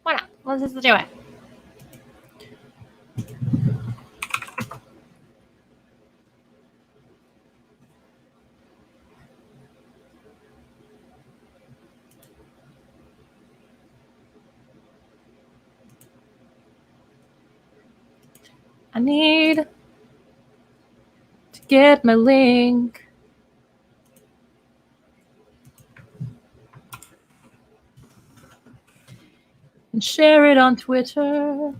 Why not? Let's just do it. I need to get my link. And share it on Twitter.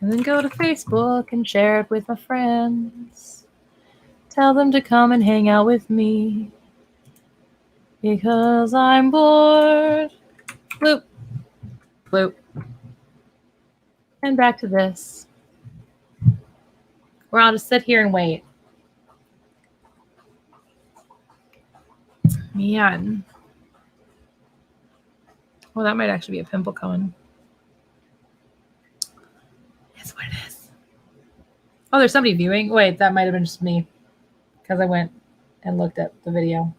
And then go to Facebook and share it with my friends. Tell them to come and hang out with me. Because I'm bored. Bloop. Bloop. And back to this. Where I'll just sit here and wait. Man. Well, that might actually be a pimple coming. That's what it is. Oh, there's somebody viewing. Wait, that might have been just me. Because I went and looked at the video.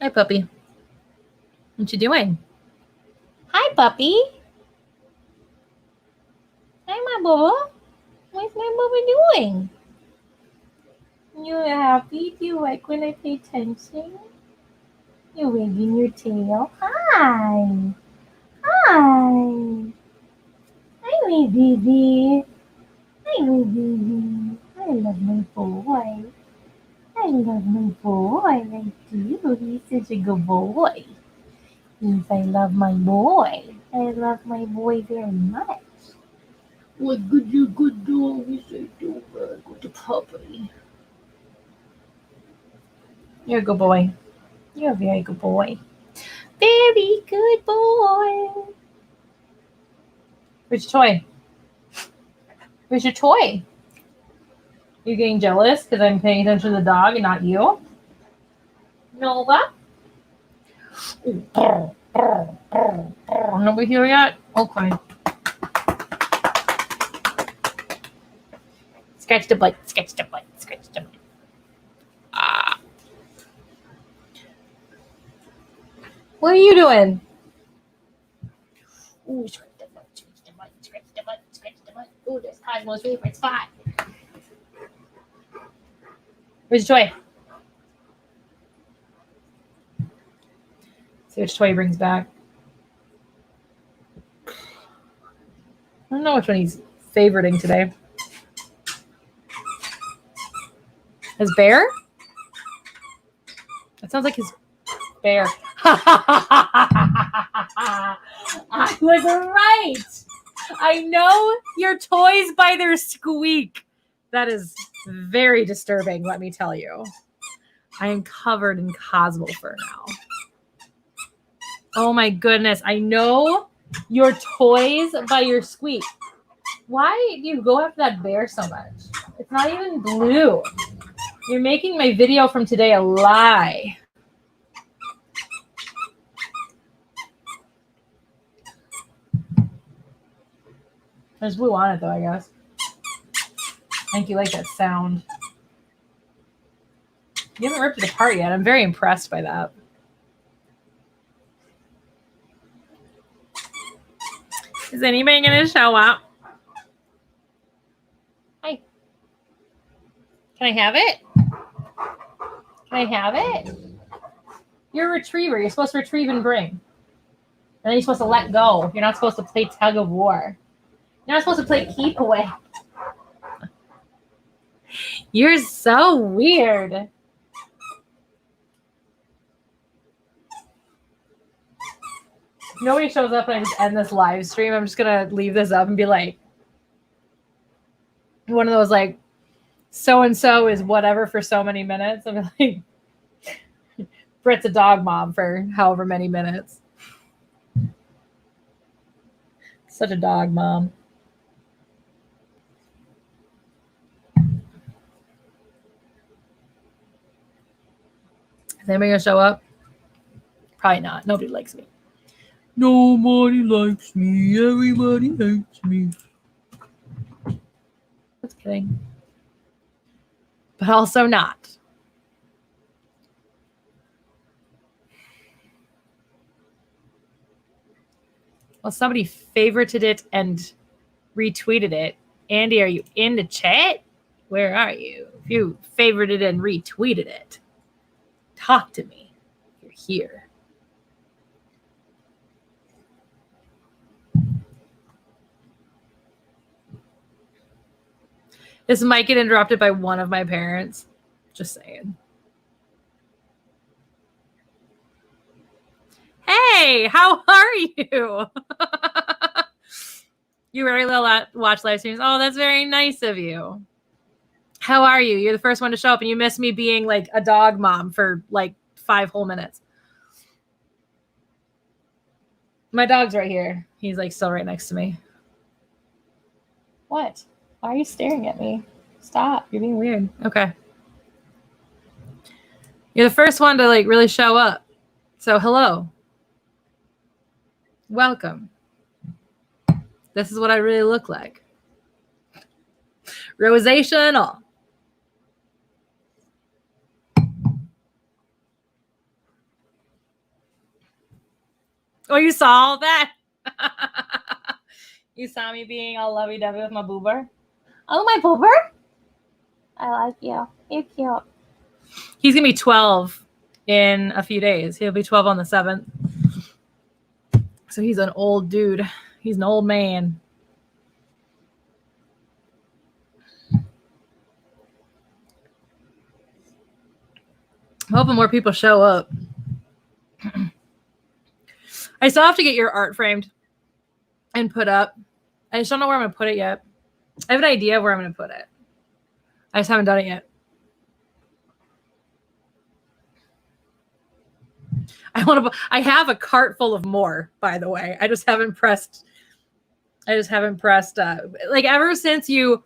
Hi, puppy. What you doing? Hi, puppy. Hi, my bubba. What's my bubba doing? You happy? Do you like when I pay attention? You wagging your tail? Hi. Hi. Hi, my baby. Hi, my baby. I love my boy. I love my boy. I do. He's such a good boy. Yes, I love my boy. I love my boy very much. What good you good dog? Yes, I do. Good puppy. You're a good boy. You're a very good boy. Very good boy. Where's your toy? Where's your toy? You're getting jealous because I'm paying attention to the dog and not you? Nova? Nobody here yet? Okay. Scratch the butt, scratch the butt, scratch the butt. Ah. What are you doing? Ooh, scratch the butt, scratch the butt, scratch the butt, scratch the butt. Ooh, there's Cosmo's favorite spot. Where's your toy? See which toy he brings back. I don't know which one he's favoriting today. His bear? That sounds like his bear. I was right. I know your toys by their squeak. That is very disturbing, let me tell you. I am covered in Cosmo fur now. Oh my goodness. I know your toys by your squeak. Why do you go after that bear so much? It's not even blue. You're making my video from today a lie. There's blue on it though, I guess. I think you like that sound. You haven't ripped it apart yet. I'm very impressed by that. Is anybody going to show up? Hi. Can I have it? Can I have it? You're a retriever. You're supposed to retrieve and bring. And then you're supposed to let go. You're not supposed to play tug of war. You're not supposed to play keep away. You're so weird. If nobody shows up and I just end this live stream, I'm just going to leave this up and be like, one of those like, so-and-so is whatever for so many minutes. I'm like, Britt's a dog mom for however many minutes. Such a dog mom. Is anybody going to show up? Probably not. Nobody likes me. Nobody likes me. Everybody hates me. Just kidding. But also not. Well, somebody favorited it and retweeted it. Andy, are you in the chat? Where are you? If you favorited and retweeted it, talk to me. You're here. This might get interrupted by one of my parents. Just saying. Hey, how are you? You rarely watch live streams. Oh, that's very nice of you. How are you? You're the first one to show up, and you missed me being like a dog mom for like 5 whole minutes. My dog's right here. He's like still right next to me. What? Why are you staring at me? Stop. You're being weird. Okay. You're the first one to like really show up. So hello. Welcome. This is what I really look like. Rosacea and all. Oh, you saw that? You saw me being all lovey-dovey with my boober? Oh, my boober? I like you. You're cute. He's going to be 12 in a few days. He'll be 12 on the 7th. So he's an old dude. He's an old man. I'm hoping more people show up. I still have to get your art framed and put up. I just don't know where I'm going to put it yet. I have an idea of where I'm going to put it. I just haven't done it yet. I have a cart full of more, by the way. I just haven't pressed. Like ever since you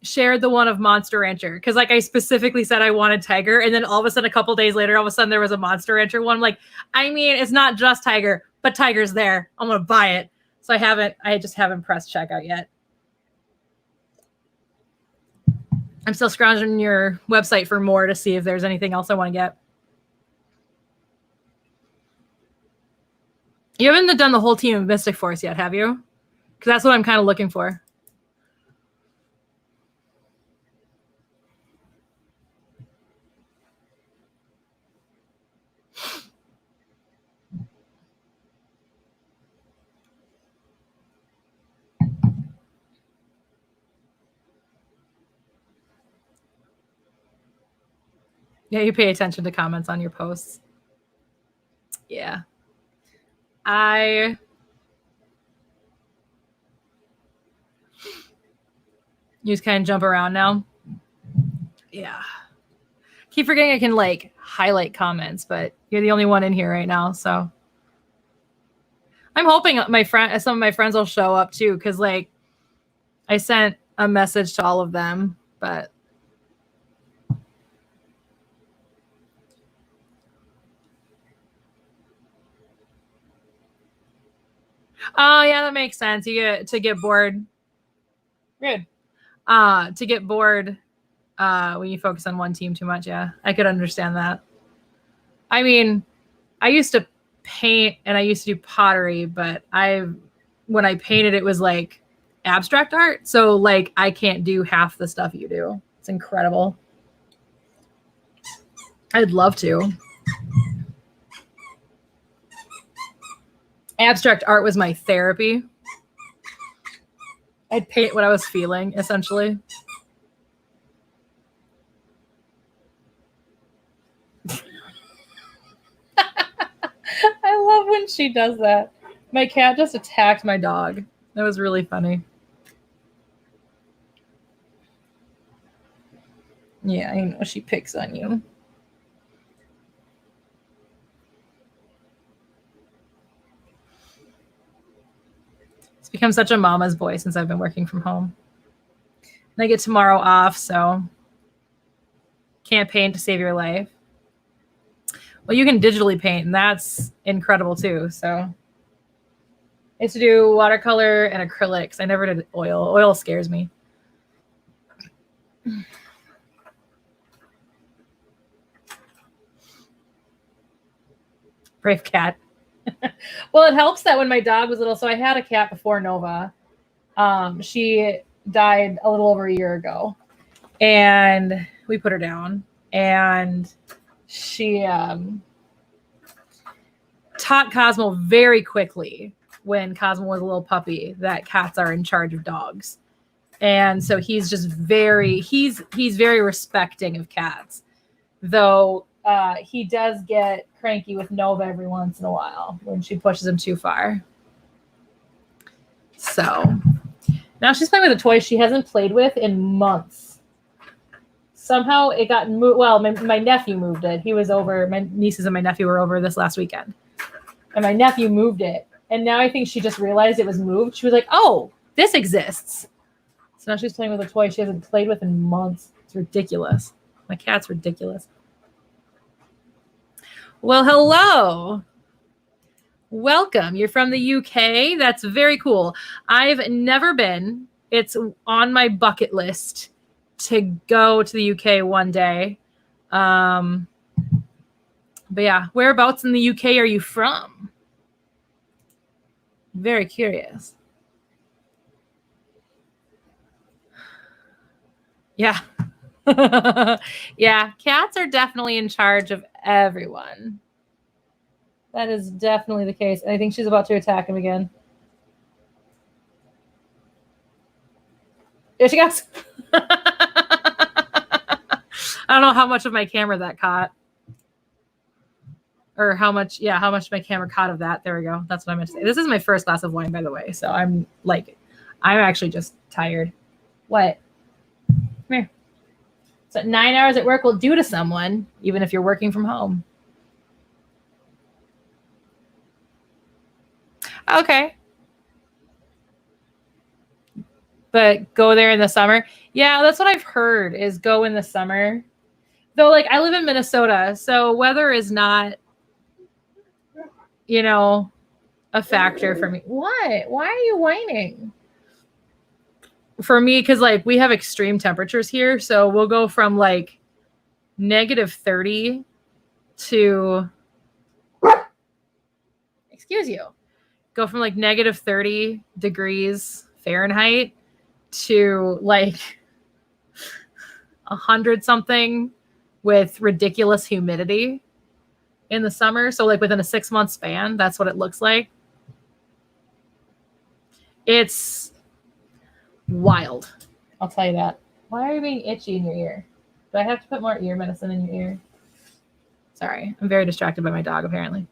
shared the one of Monster Rancher, because like I specifically said I wanted Tiger, and then all of a sudden a couple days later, all of a sudden there was a Monster Rancher one. I'm like, I mean, it's not just Tiger, but Tiger's there. I'm gonna buy it. So I just haven't pressed checkout yet. I'm still scrounging your website for more to see if there's anything else I want to get. You haven't done the whole team of Mystic Force yet, have you? Because that's what I'm kind of looking for. Yeah, you pay attention to comments on your posts. Yeah. You just kind of jump around now. Yeah. Keep forgetting I can like highlight comments, but you're the only one in here right now, so I'm hoping some of my friends will show up too, because like I sent a message to all of them, but oh yeah, that makes sense. You get to get bored. Good. To get bored when you focus on one team too much. Yeah, I could understand that. I mean, I used to paint and I used to do pottery, but when I painted, it was like abstract art. So like I can't do half the stuff you do. It's incredible. I'd love to. Abstract art was my therapy. I'd paint what I was feeling, essentially. I love when she does that. My cat just attacked my dog. That was really funny. Yeah, I know she picks on you. It's become such a mama's boy since I've been working from home. And I get tomorrow off, so can't paint to save your life. Well, you can digitally paint, and that's incredible too. So I used to do watercolor and acrylics. I never did oil. Oil scares me. Brave cat. Well, it helps that when my dog was little, so I had a cat before Nova. She died a little over a year ago, and we put her down, and she taught Cosmo very quickly when Cosmo was a little puppy that cats are in charge of dogs. And so he's just he's very respecting of cats, though he does get cranky with Nova every once in a while when she pushes him too far. So now she's playing with a toy she hasn't played with in months. Somehow it got moved. Well, my nephew moved it. He was over. My nieces and my nephew were over this last weekend. And my nephew moved it. And now I think she just realized it was moved. She was like, oh, this exists. So now she's playing with a toy she hasn't played with in months. It's ridiculous. My cat's ridiculous. Well, hello. Welcome. You're from the UK. That's very cool. I've never been. It's on my bucket list to go to the UK one day. But yeah, whereabouts in the UK are you from? Very curious. Yeah. Yeah, cats are definitely in charge of everyone. That is definitely the case. I think she's about to attack him again. There she goes. I don't know how much of my camera that caught. Or how much my camera caught of that. There we go. That's what I meant to say. This is my first glass of wine, by the way. So I'm actually just tired. What? Come here. So 9 hours at work will do to someone, even if you're working from home. Okay. But go there in the summer. Yeah, that's what I've heard is go in the summer. Though, like, I live in Minnesota, so weather is not, a factor for me. What? Why are you whining? For me, because, like, we have extreme temperatures here. So we'll go from, like, -30 to, excuse you, go from, like, -30 degrees Fahrenheit to, like, 100 something with ridiculous humidity in the summer. So, like, within a 6-month span, that's what it looks like. It's wild. I'll tell you that. Why are you being itchy in your ear? Do I have to put more ear medicine in your ear? Sorry. I'm very distracted by my dog, apparently.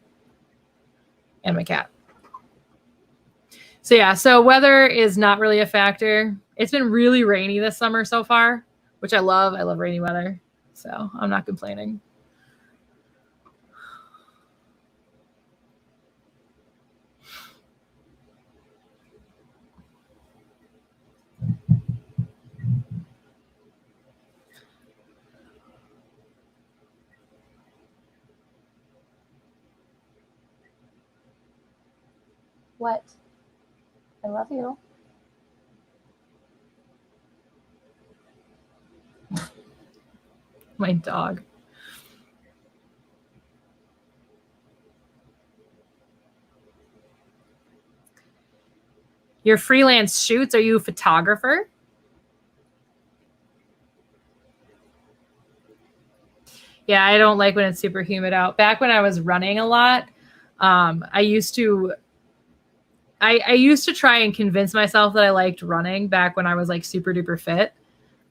And my cat. So, yeah. So, weather is not really a factor. It's been really rainy this summer so far, which I love. I love rainy weather. So, I'm not complaining. What? I love you. My dog. Your freelance shoots, are you a photographer? Yeah, I don't like when it's super humid out. Back when I was running a lot, I used to try and convince myself that I liked running back when I was like super duper fit.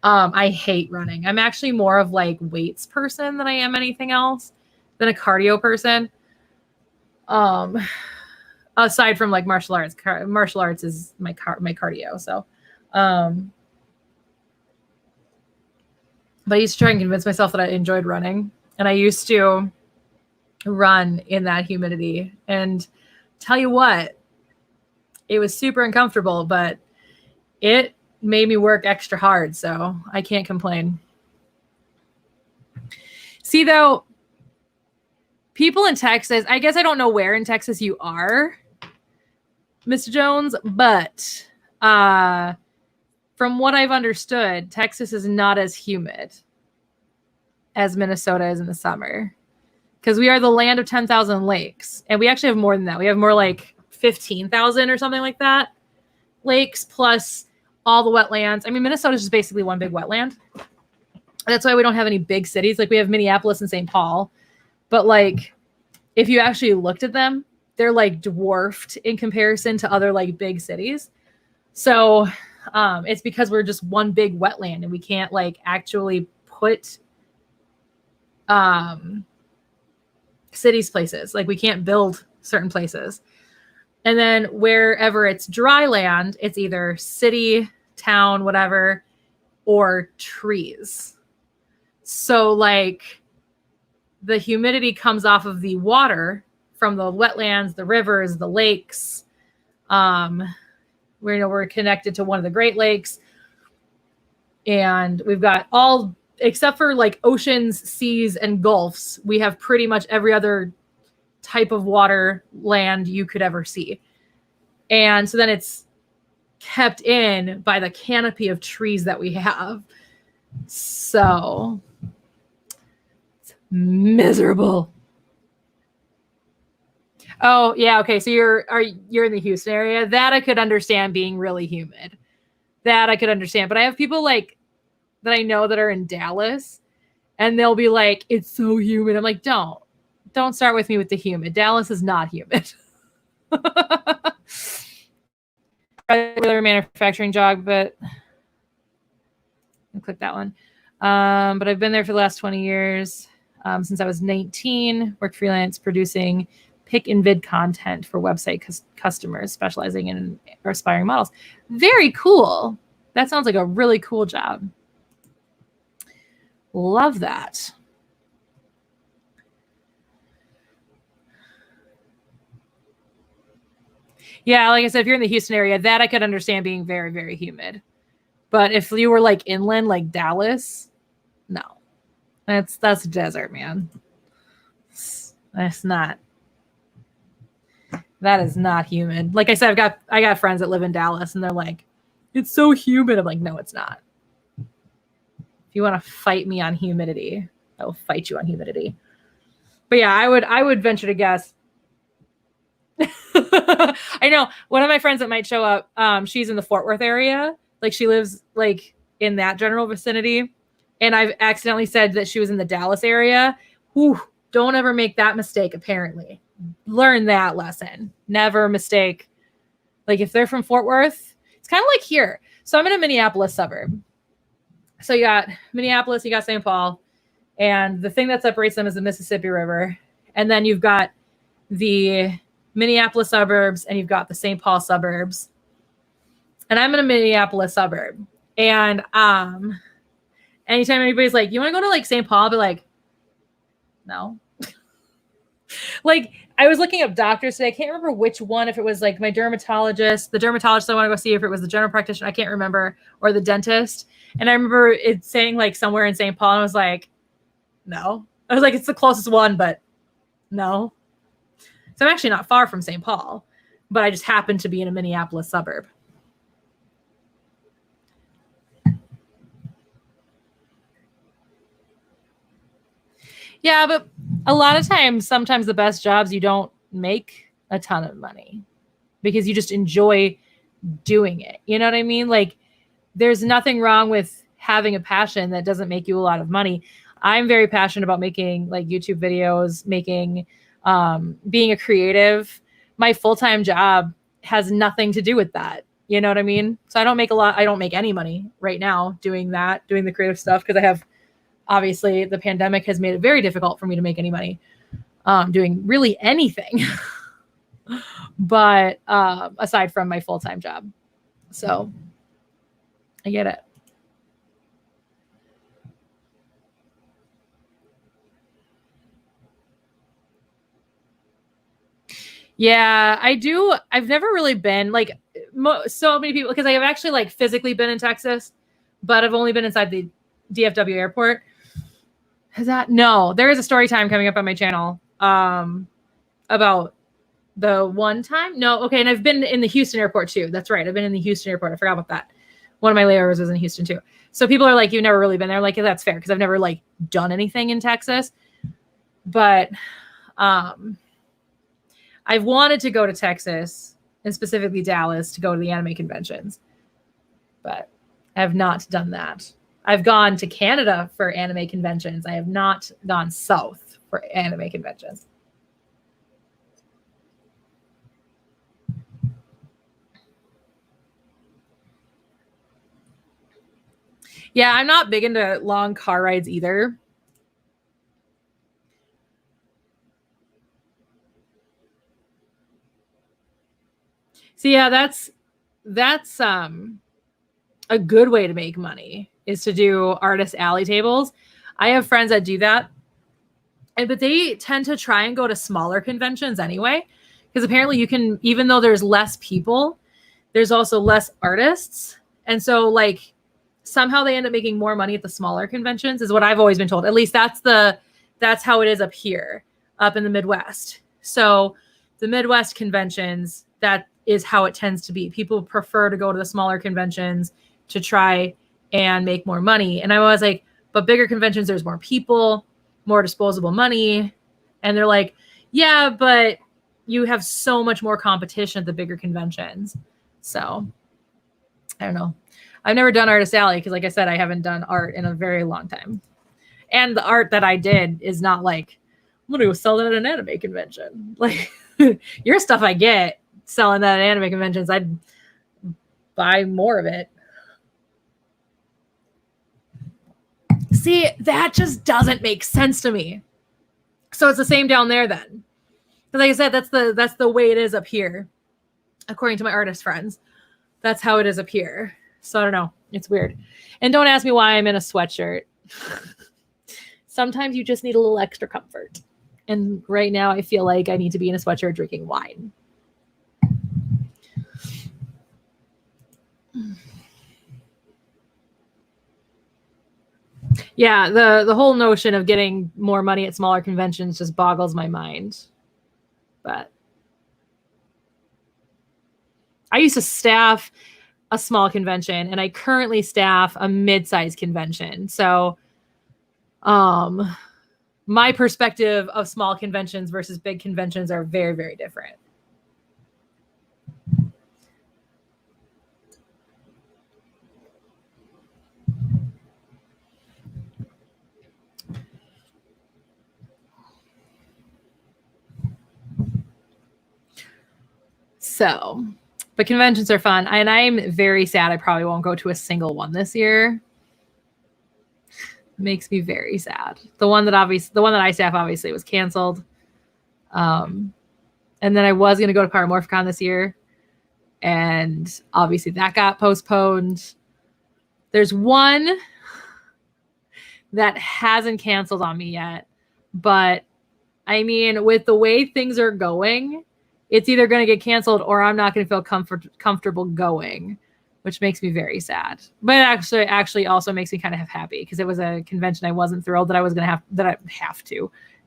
I hate running. I'm actually more of like weights person than I am anything else, than a cardio person. Aside from like martial arts. Martial arts is my cardio. So, but I used to try and convince myself that I enjoyed running, and I used to run in that humidity. And tell you what, it was super uncomfortable, but it made me work extra hard, so I can't complain. See, though, people in Texas, I guess I don't know where in Texas you are, Mr. Jones, but from what I've understood, Texas is not as humid as Minnesota is in the summer, because we are the land of 10,000 lakes, and we actually have more than that. We have more like 15,000 or something like that lakes, plus all the wetlands. I mean, Minnesota is just basically one big wetland. That's why we don't have any big cities. Like, we have Minneapolis and St. Paul, but like, if you actually looked at them, they're like dwarfed in comparison to other like big cities. So it's because we're just one big wetland, and we can't like actually put cities places. Like, we can't build certain places. And then wherever it's dry land, it's either city, town, whatever, or trees. So like, the humidity comes off of the water from the wetlands, the rivers, the lakes. We're connected to one of the Great Lakes, and we've got all, except for like oceans, seas, and gulfs, we have pretty much every other type of water land you could ever see. And so then it's kept in by the canopy of trees that we have. So it's miserable. Oh, yeah. Okay. So you're in the Houston area. That I could understand being really humid. That I could understand. But I have people like that I know that are in Dallas, and they'll be like, it's so humid. I'm like, don't start with me with the humid. Dallas is not humid. Regular manufacturing job, but I'll click that one. But I've been there for the last 20 years, since I was 19, worked freelance producing pick and vid content for website customers, specializing in aspiring models. Very cool. That sounds like a really cool job. Love that. Yeah, like I said, if you're in the Houston area, that I could understand being very, very humid. But if you were like inland, like Dallas, no. That's desert, man. That's not. That is not humid. Like I said, I got friends that live in Dallas, and they're like, it's so humid. I'm like, no, it's not. If you want to fight me on humidity, I will fight you on humidity. But yeah, I would venture to guess. I know one of my friends that might show up, she's in the Fort Worth area. Like, she lives like in that general vicinity. And I've accidentally said that she was in the Dallas area. Whew, don't ever make that mistake, apparently. Learn that lesson. Never mistake. Like, if they're from Fort Worth, it's kind of like here. So I'm in a Minneapolis suburb. So you got Minneapolis, you got St. Paul, and the thing that separates them is the Mississippi River. And then you've got the Minneapolis suburbs, and you've got the St. Paul suburbs. And I'm in a Minneapolis suburb. And anytime anybody's like, you want to go to like St. Paul? I'll be like, no. Like, I was looking up doctors today. I can't remember which one, if it was like my dermatologist, the dermatologist I want to go see, if it was the general practitioner, I can't remember, or the dentist. And I remember it saying like somewhere in St. Paul, and I was like, no. I was like, it's the closest one, but no. So I'm actually not far from St. Paul, but I just happen to be in a Minneapolis suburb. Yeah, but a lot of times, sometimes the best jobs, you don't make a ton of money because you just enjoy doing it. You know what I mean? Like, there's nothing wrong with having a passion that doesn't make you a lot of money. I'm very passionate about making like YouTube videos, being a creative. My full-time job has nothing to do with that. You know what I mean? So I don't make any money right now doing the creative stuff, because I have, obviously, the pandemic has made it very difficult for me to make any money doing really anything. But aside from my full-time job. So I get it. Yeah, I do. I've never really been like so many people, because I have actually like physically been in Texas, but I've only been inside the DFW airport. No, there is a story time coming up on my channel about the one time. No, okay, and I've been in the Houston airport too. That's right. I've been in the Houston airport. I forgot about that. One of my layovers was in Houston too. So people are like, you've never really been there. Like, yeah, that's fair because I've never like done anything in Texas. But I've wanted to go to Texas and specifically Dallas to go to the anime conventions, but I have not done that. I've gone to Canada for anime conventions. I have not gone south for anime conventions. Yeah, I'm not big into long car rides either. So yeah, that's a good way to make money is to do artist alley tables. I have friends that do that. But they tend to try and go to smaller conventions anyway because apparently you can, even though there's less people, there's also less artists. And so like somehow they end up making more money at the smaller conventions is what I've always been told. At least that's how it is up here, up in the Midwest. So the Midwest conventions, that is how it tends to be. People prefer to go to the smaller conventions to try and make more money. And I was like, but bigger conventions, there's more people, more disposable money. And they're like, yeah, but you have so much more competition at the bigger conventions. So I don't know. I've never done Artist Alley because, like I said, I haven't done art in a very long time. And the art that I did is not like, I'm going to go sell that at an anime convention. Like, your stuff I get selling that at anime conventions, I'd buy more of it. See, that just doesn't make sense to me. So it's the same down there then. Because like I said, that's the way it is up here, according to my artist friends. That's how it is up here. So I don't know. It's weird. And don't ask me why I'm in a sweatshirt. Sometimes you just need a little extra comfort. And right now I feel like I need to be in a sweatshirt drinking wine. Yeah, the whole notion of getting more money at smaller conventions just boggles my mind. But I used to staff a small convention and I currently staff a mid-sized convention. So my perspective of small conventions versus big conventions are very, very different. So, but conventions are fun. And I'm very sad I probably won't go to a single one this year. It makes me very sad. The one that I staff obviously was canceled. And then I was going to go to Paramorphicon this year. And obviously that got postponed. There's one that hasn't canceled on me yet. But I mean, with the way things are going, it's either going to get canceled or I'm not going to feel comfortable going, which makes me very sad. But it actually also makes me kind of happy because it was a convention I wasn't thrilled that I was going to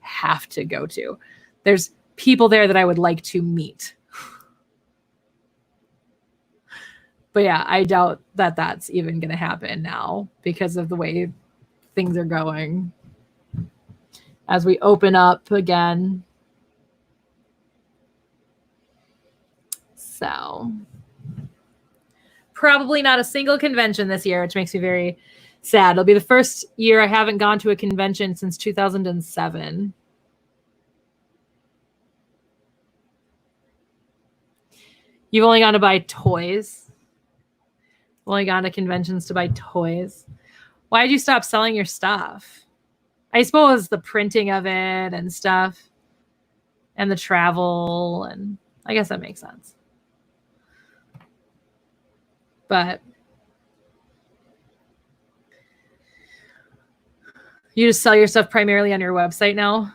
have to go to. There's people there that I would like to meet. But yeah, I doubt that that's even going to happen now because of the way things are going. As we open up again. So probably not a single convention this year, which makes me very sad. It'll be the first year I haven't gone to a convention since 2007. You've only gone to buy toys. Only gone to conventions to buy toys. Why did you stop selling your stuff? I suppose the printing of it and stuff and the travel, and I guess that makes sense. But you just sell your stuff primarily on your website now?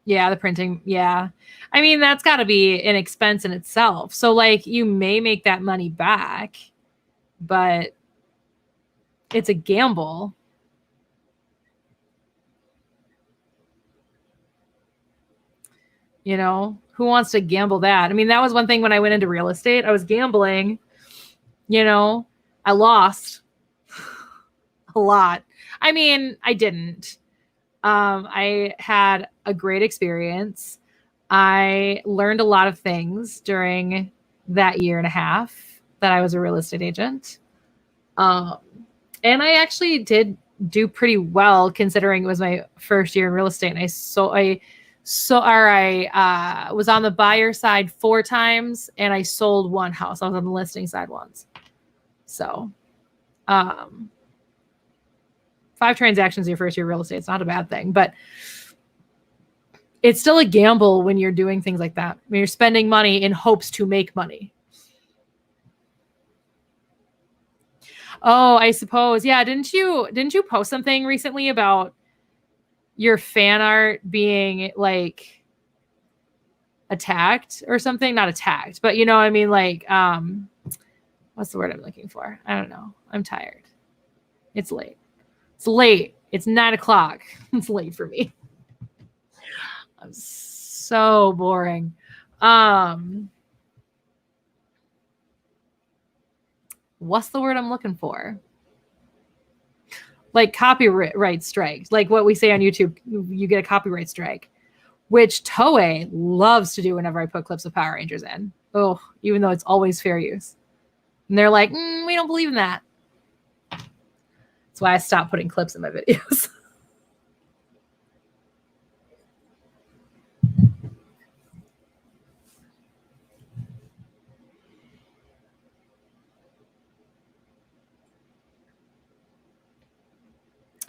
Yeah, the printing. Yeah. I mean, that's got to be an expense in itself. So, like, you may make that money back, but it's a gamble. You know, who wants to gamble that? I mean, that was one thing when I went into real estate. I was gambling, you know, I lost a lot. I mean, I didn't. I had a great experience. I learned a lot of things during that year and a half that I was a real estate agent. Um, and I actually did do pretty well considering it was my first year in real estate. And I was on the buyer side 4 times and I sold 1 house. I was on the listing side once. So, um, 5 transactions your first year real estate. It's not a bad thing, but it's still a gamble when you're doing things like that. When you're spending money in hopes to make money. Oh, I suppose. Yeah, didn't you post something recently about your fan art being like attacked or something? Not attacked, but you know what I mean, like what's the word I'm looking for? I don't know. I'm tired. It's late. It's late. It's 9:00. It's late for me. I'm so boring. What's the word I'm looking for? Like copyright strikes, like what we say on YouTube, you get a copyright strike, which Toei loves to do whenever I put clips of Power Rangers in. Oh, even though it's always fair use. And they're like, we don't believe in that. That's why I stopped putting clips in my videos.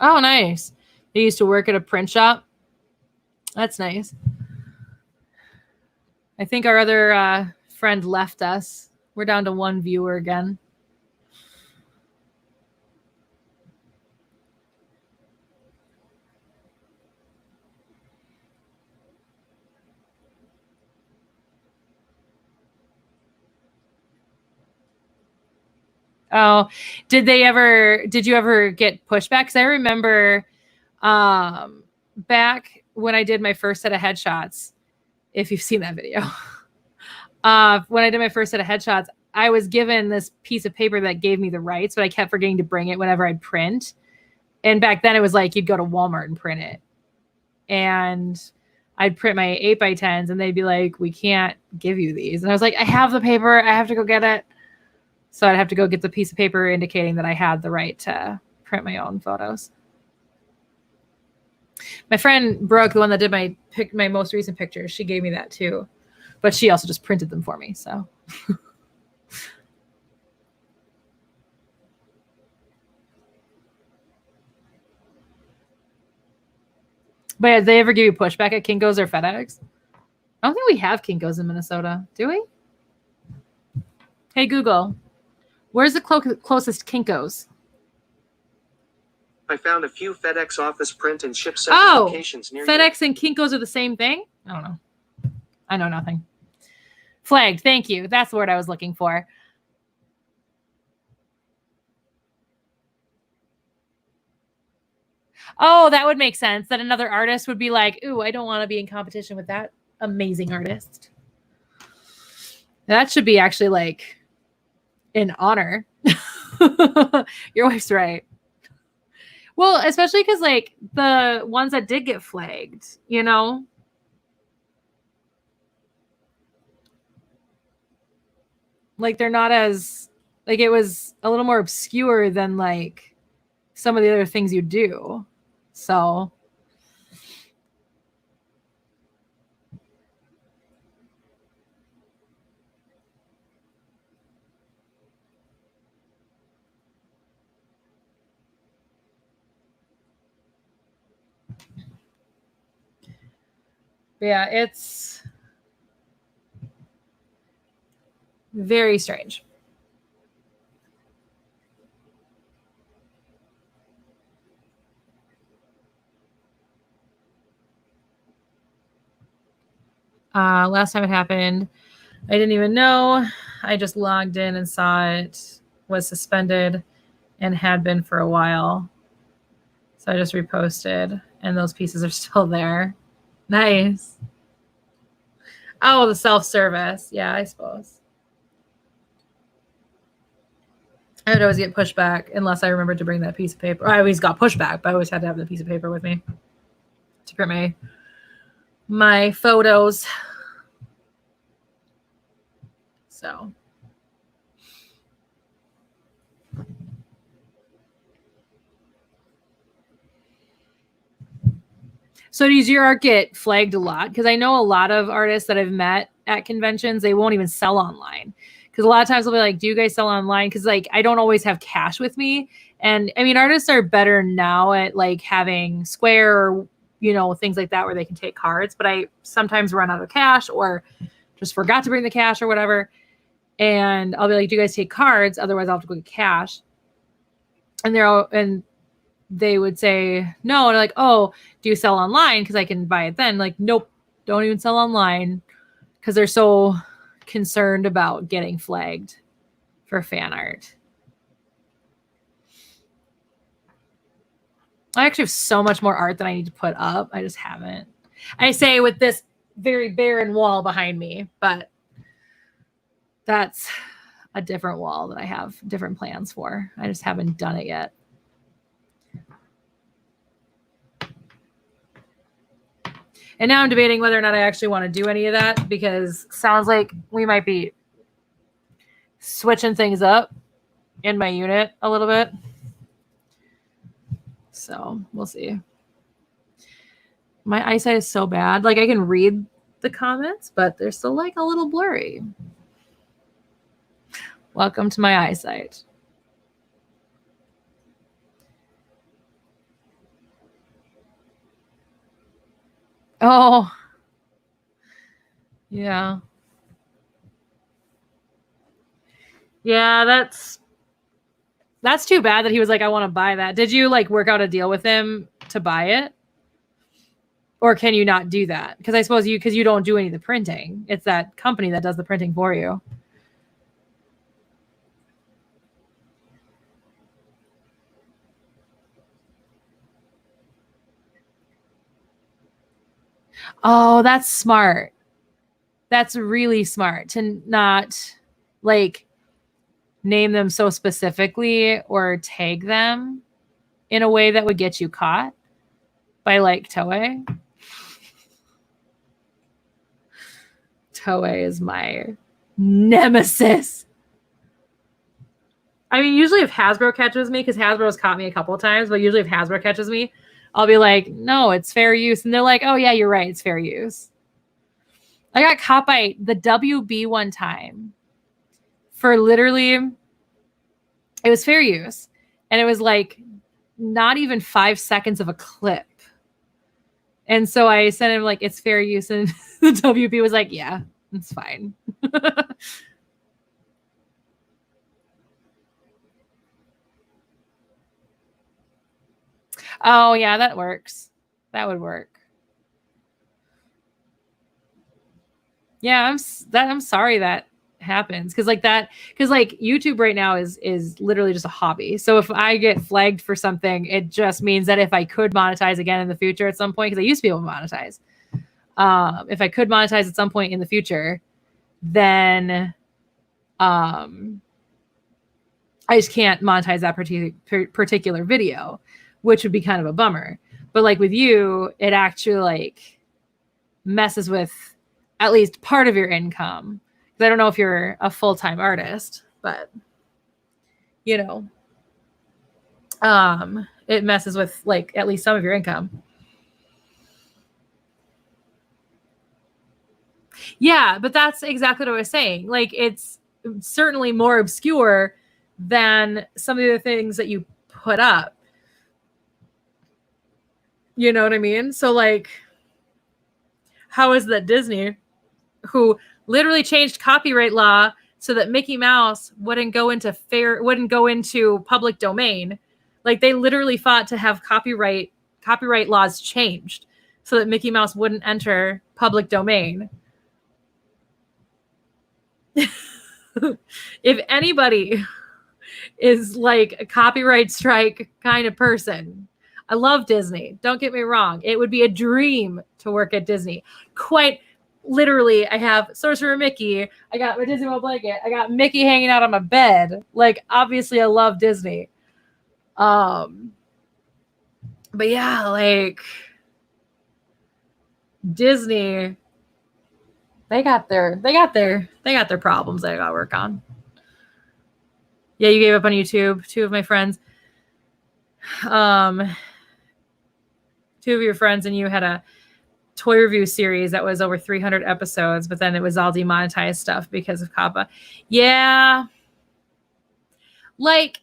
Oh, nice. They used to work at a print shop. That's nice. I think our other friend left us. We're down to 1 viewer again. Oh, did you ever get pushback? Because I remember back when I did my first set of headshots, if you've seen that video, when I did my first set of headshots, I was given this piece of paper that gave me the rights, but I kept forgetting to bring it whenever I'd print. And back then it was like you'd go to Walmart and print it. And I'd print my 8x10s and they'd be like, we can't give you these. And I was like, I have the paper. I have to go get it. So I'd have to go get the piece of paper indicating that I had the right to print my own photos. My friend Brooke, the one that did my most recent pictures, she gave me that too. But she also just printed them for me. So but did they ever give you pushback at Kinko's or FedEx? I don't think we have Kinko's in Minnesota. Do we? Hey, Google, where's the closest Kinko's? I found a few FedEx office print and ship center locations near FedEx you. And Kinko's are the same thing? I don't know. I know nothing. Flagged. Thank you. That's the word I was looking for. Oh, that would make sense. That another artist would be like, ooh, I don't want to be in competition with that amazing artist. That should be actually like an honor. Your wife's right. Well, especially because like the ones that did get flagged, you know? Like they're not as, like it was a little more obscure than like some of the other things you do. So yeah, it's very strange. Last time it happened, I didn't even know. I just logged in and saw it was suspended and had been for a while. So I just reposted, and those pieces are still there. Nice. Oh, the self-service. Yeah, I suppose. I would always get pushed back unless I remembered to bring that piece of paper. I always got pushed back, but I always had to have the piece of paper with me to print my photos. So. So does your art get flagged a lot? Because I know a lot of artists that I've met at conventions, they won't even sell online. Because a lot of times they'll be like, do you guys sell online? Because like I don't always have cash with me. And I mean, artists are better now at like having Square or, you know, things like that where they can take cards. But I sometimes run out of cash or just forgot to bring the cash or whatever. And I'll be like, do you guys take cards? Otherwise I'll have to go get cash. And they would say no. And like, oh, do you sell online? Because I can buy it then. Like, nope, don't even sell online. Because they're so concerned about getting flagged for fan art. I actually have so much more art that I need to put up. I just haven't. I say with this very barren wall behind me, but that's a different wall that I have different plans for. I just haven't done it yet. And now I'm debating whether or not I actually want to do any of that because it sounds like we might be switching things up in my unit a little bit. So we'll see. My eyesight is so bad. Like I can read the comments, but they're still like a little blurry. Welcome to my eyesight. Oh, yeah. Yeah, that's too bad that he was like, I want to buy that. Did you like work out a deal with him to buy it? Or can you not do that? Because I suppose because you don't do any of the printing. It's that company that does the printing for you. Oh, that's smart. That's really smart to not like name them so specifically or tag them in a way that would get you caught by like Toei. Toei is my nemesis. I mean, usually if Hasbro catches me, because Hasbro's caught me a couple of times, but usually if Hasbro catches me, I'll be like, no, it's fair use. And they're like, oh, yeah, you're right. It's fair use. I got caught by the WB one time for literally, it was fair use. And it was like not even 5 seconds of a clip. And so I sent him like, it's fair use. And the WB was like, yeah, it's fine. Oh, yeah, that works. That would work. Yeah, I'm sorry that happens because YouTube right now is literally just a hobby. So if I get flagged for something, it just means that if I could monetize again in the future at some point, because I used to be able to monetize, if I could monetize at some point in the future, then I just can't monetize that particular video, which would be kind of a bummer. But like with you, it actually like messes with at least part of your income. Because I don't know if you're a full-time artist, but you know, it messes with like at least some of your income. Yeah, but that's exactly what I was saying. Like it's certainly more obscure than some of the things that you put up. You know what I mean? So like, how is that Disney, who literally changed copyright law so that Mickey Mouse wouldn't go into public domain? Like they literally fought to have copyright laws changed so that Mickey Mouse wouldn't enter public domain. if anybody is like a copyright strike kind of person, I love Disney. Don't get me wrong. It would be a dream to work at Disney. Quite literally, I have Sorcerer Mickey. I got my Disney World blanket. I got Mickey hanging out on my bed. Like, obviously, I love Disney. But yeah, like Disney, they got their problems they gotta work on. Yeah, you gave up on YouTube. Two of my friends, two of your friends and you had a toy review series that was over 300 episodes, but then it was all demonetized stuff because of COPPA. Yeah. Like,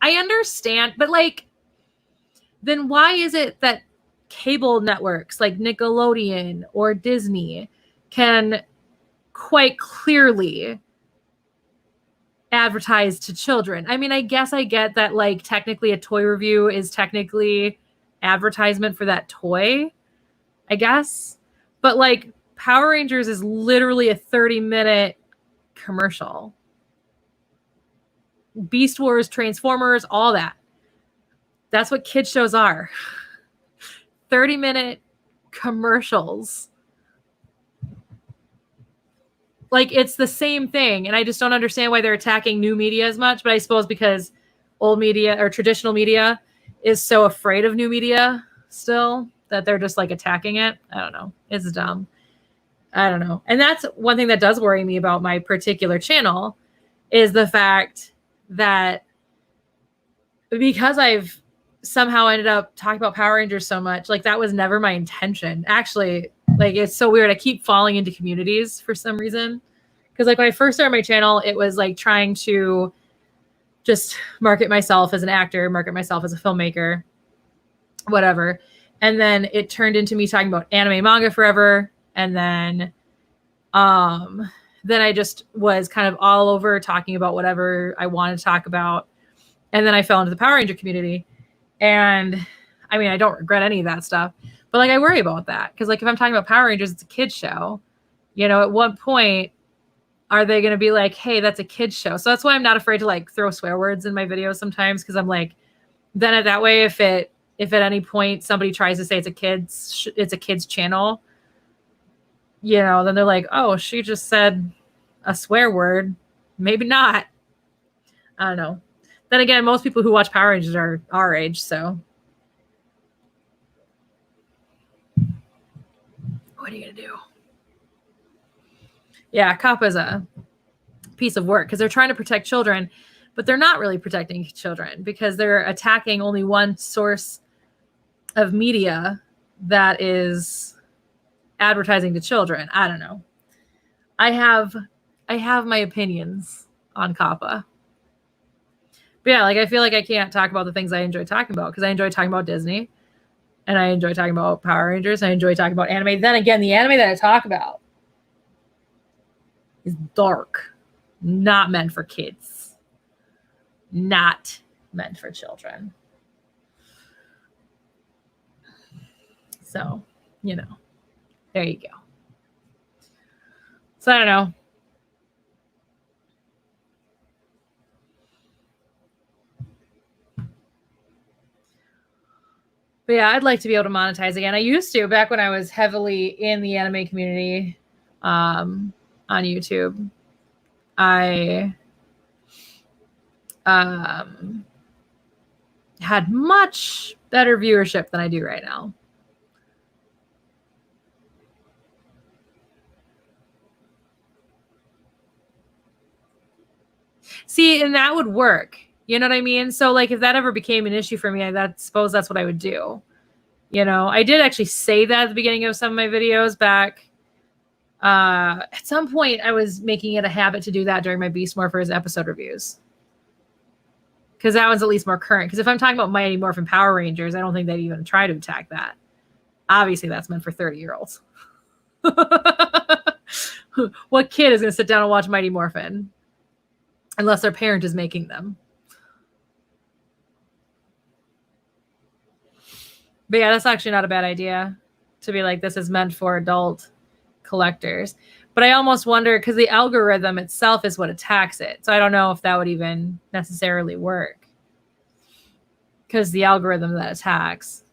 I understand, but like, then why is it that cable networks like Nickelodeon or Disney can quite clearly advertise to children? I mean, I guess I get that, like, technically a toy review is technically advertisement for that toy, I guess. But like Power Rangers is literally a 30-minute commercial. Beast Wars, Transformers, all that. That's what kids shows are. 30-minute commercials. Like, it's the same thing. And I just don't understand why they're attacking new media as much. But I suppose because old media or traditional media is so afraid of new media still that they're just like attacking it. I don't know. It's dumb. I don't know. And that's one thing that does worry me about my particular channel is the fact that because I've somehow ended up talking about Power Rangers so much, like that was never my intention. Actually, like it's so weird. I keep falling into communities for some reason. Because like when I first started my channel, it was like trying to just market myself as an actor, market myself as a filmmaker, whatever. And then it turned into me talking about anime manga forever. And then I just was kind of all over talking about whatever I wanted to talk about. And then I fell into the Power Ranger community. And I mean, I don't regret any of that stuff, but like I worry about that. Cause like if I'm talking about Power Rangers, it's a kid's show, you know, at what point are they going to be like, hey, that's a kid's show? So that's why I'm not afraid to like throw swear words in my videos sometimes. Cause I'm like, then at that way, if at any point somebody tries to say it's a kid's channel, you know, then they're like, oh, she just said a swear word. Maybe not. I don't know. Then again, most people who watch Power Rangers are our age, so. What are you going to do? Yeah, COPPA is a piece of work because they're trying to protect children, but they're not really protecting children because they're attacking only one source of media that is advertising to children. I don't know. I have my opinions on COPPA. But yeah, like I feel like I can't talk about the things I enjoy talking about because I enjoy talking about Disney and I enjoy talking about Power Rangers. And I enjoy talking about anime. Then again, the anime that I talk about is dark, not meant for kids, not meant for children. So, you know, there you go. So I don't know. But yeah, I'd like to be able to monetize again. I used to back when I was heavily in the anime community on YouTube. I had much better viewership than I do right now. See, and that would work. You know what I mean? So like if that ever became an issue for me, I suppose that's what I would do. You know, I did actually say that at the beginning of some of my videos back. At some point, I was making it a habit to do that during my Beast Morphers episode reviews. Because that one's at least more current. Because if I'm talking about Mighty Morphin Power Rangers, I don't think they'd even try to attack that. Obviously, that's meant for 30-year-olds. What kid is going to sit down and watch Mighty Morphin? Unless their parent is making them. But yeah, that's actually not a bad idea. To be like, this is meant for adult collectors. But I almost wonder, because the algorithm itself is what attacks it. So I don't know if that would even necessarily work. Because the algorithm that attacks.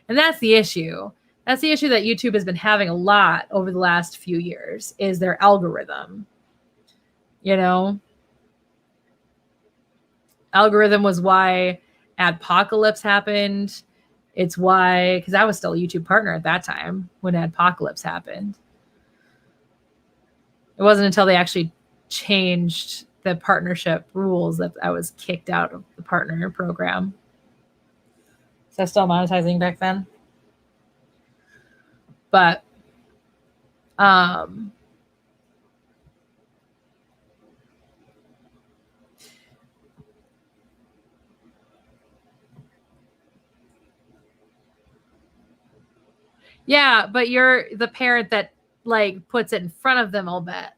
And that's the issue. That's the issue that YouTube has been having a lot over the last few years, is their algorithm. You know? Algorithm was why Adpocalypse happened. It's why, because I was still a YouTube partner at that time when Adpocalypse happened. It wasn't until they actually changed the partnership rules that I was kicked out of the partner program. Was I still monetizing back then? But yeah, but you're the parent that like puts it in front of them, I'll bet.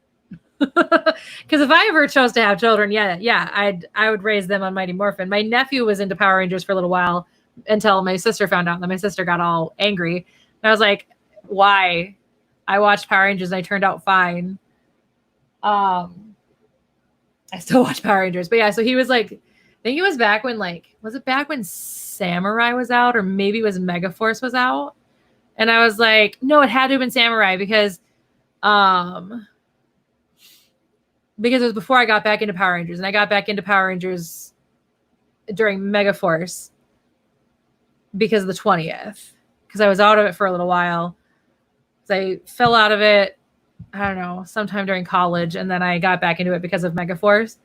Because if I ever chose to have children, I would raise them on Mighty Morphin. My nephew was into Power Rangers for a little while until my sister found out. And then my sister got all angry. And I was like, why? I watched Power Rangers and I turned out fine. I still watch Power Rangers. But yeah, so he was like, I think it was back when was it back when Samurai was out, or maybe it was Megaforce was out? And I was like, no, it had to have been Samurai because it was before I got back into Power Rangers. And I got back into Power Rangers during Megaforce because of the 20th. Because I was out of it for a little while. So I fell out of it, I don't know, sometime during college. And then I got back into it because of Megaforce.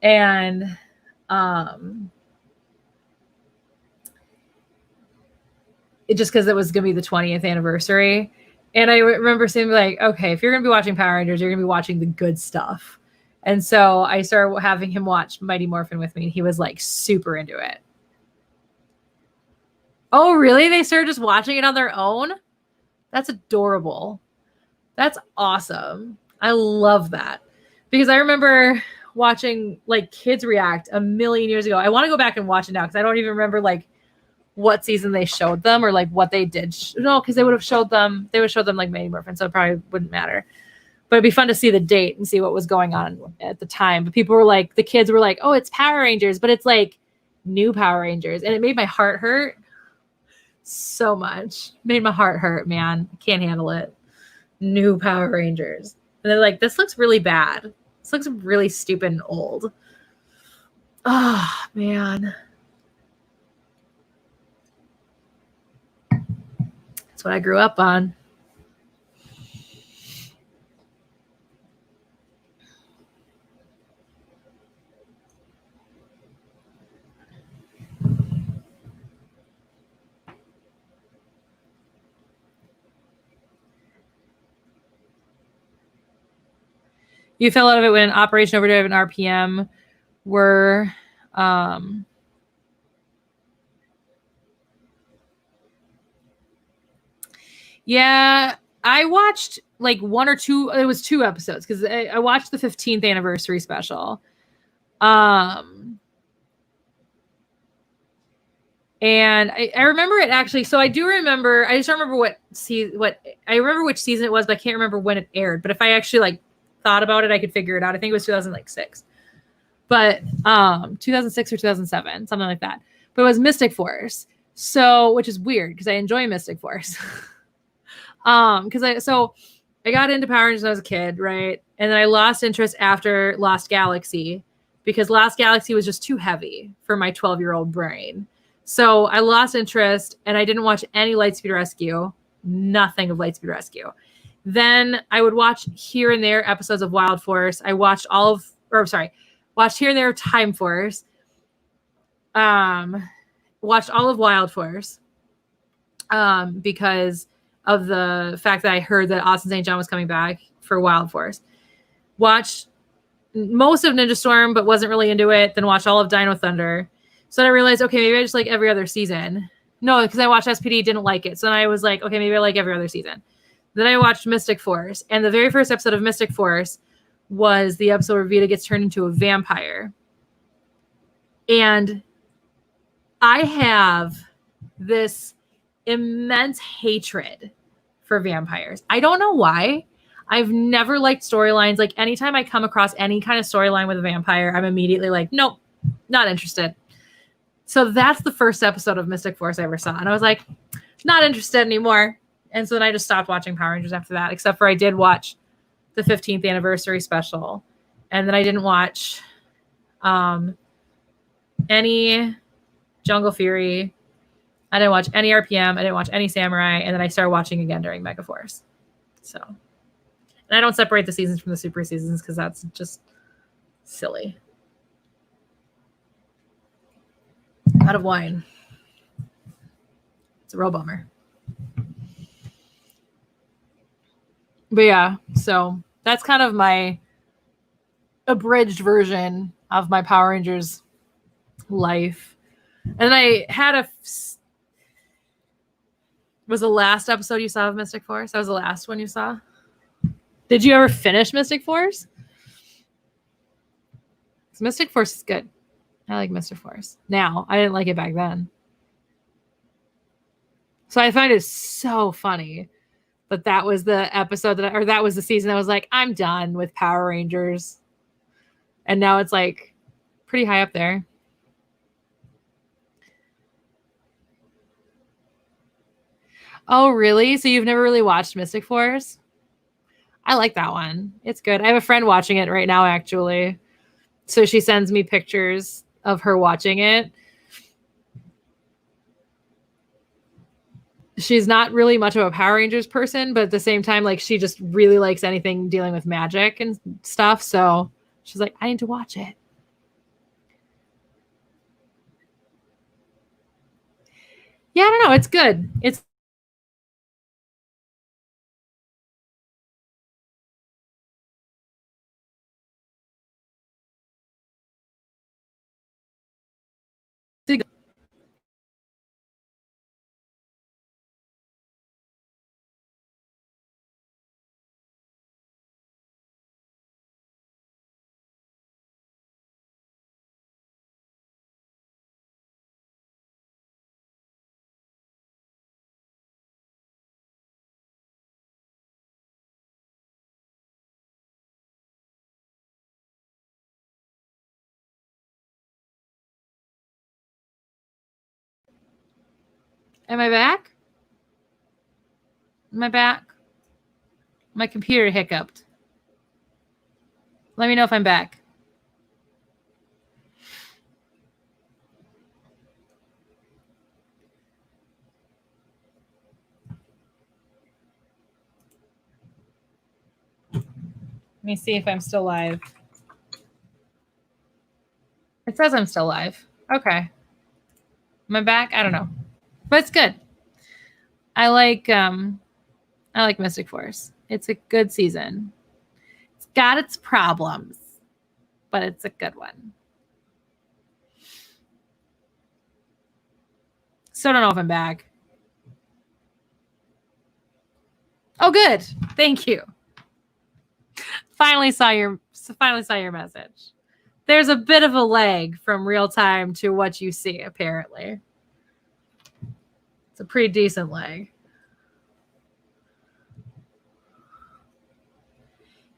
And it just because it was going to be the 20th anniversary. And I remember saying, like, okay, if you're going to be watching Power Rangers, you're going to be watching the good stuff. And so I started having him watch Mighty Morphin with me. And he was like super into it. Oh, really? They started just watching it on their own? That's adorable. That's awesome. I love that. Because I remember watching like kids react a million years ago. I want to go back and watch it now because I don't even remember like what season they showed them or like what they did. No, because they would have showed them like Mighty Morphin, so it probably wouldn't matter. But it'd be fun to see the date and see what was going on at the time. But people were like, the kids were like, oh, it's Power Rangers, but it's like new Power Rangers. And it made my heart hurt so much. Made my heart hurt, man. I can't handle it. New Power Rangers. And they're like, this looks really bad. This looks really stupid and old. Oh, man. That's what I grew up on. You fell out of it when Operation Overdrive and RPM were yeah, I watched like one or two, it was 2 episodes because I watched the 15th anniversary special. And I remember it actually. So I do remember, I just don't remember I remember which season it was, but I can't remember when it aired. But if I actually like thought about it, I could figure it out. I think it was 2006. But 2006 or 2007, something like that. But it was Mystic Force. So, which is weird because I enjoy Mystic Force. Because I got into Power Rangers when I was a kid, right? And then I lost interest after Lost Galaxy because Lost Galaxy was just too heavy for my 12-year-old brain. So I lost interest and I didn't watch any Lightspeed Rescue, nothing of Lightspeed Rescue. Then I would watch here and there episodes of Wild Force. I watched watched here and there Time Force. Watched all of Wild Force because of the fact that I heard that Austin St. John was coming back for Wild Force. Watched most of Ninja Storm, but wasn't really into it. Then watched all of Dino Thunder. So then I realized, okay, maybe I just like every other season. No, because I watched SPD, didn't like it. So then I was like, okay, maybe I like every other season. Then I watched Mystic Force. And the very first episode of Mystic Force was the episode where Vita gets turned into a vampire. And I have this immense hatred for vampires. I don't know why. I've never liked storylines. Like anytime I come across any kind of storyline with a vampire, I'm immediately like, nope, not interested. So that's the first episode of Mystic Force I ever saw. And I was like, not interested anymore. And so then I just stopped watching Power Rangers after that, except for I did watch the 15th anniversary special. And then I didn't watch any Jungle Fury. I didn't watch any RPM. I didn't watch any Samurai. And then I started watching again during Megaforce. So, and I don't separate the seasons from the super seasons because that's just silly. Out of wine. It's a real bummer. But yeah, so that's kind of my abridged version of my Power Rangers life. And I had was the last episode you saw of Mystic Force? That was the last one you saw? Did you ever finish Mystic Force? Mystic Force is good. I like Mystic Force. Now, I didn't like it back then. So I find it so funny that was the episode that was the season that was like, I'm done with Power Rangers. And now it's like pretty high up there. Oh, really? So you've never really watched Mystic Force? I like that one. It's good. I have a friend watching it right now, actually. So she sends me pictures of her watching it. She's not really much of a Power Rangers person, but at the same time, like she just really likes anything dealing with magic and stuff. So she's like, I need to watch it. Yeah, I don't know. It's good. It's Am I back? Am I back? My computer hiccuped. Let me know if I'm back. Let me see if I'm still live. It says I'm still live. Okay. Am I back? I don't know. But it's good. I like Mystic Force. It's a good season. It's got its problems, but it's a good one. Still don't know if I'm back. Oh, good. Thank you. Finally saw your message. There's a bit of a lag from real time to what you see, apparently. It's a pretty decent lag.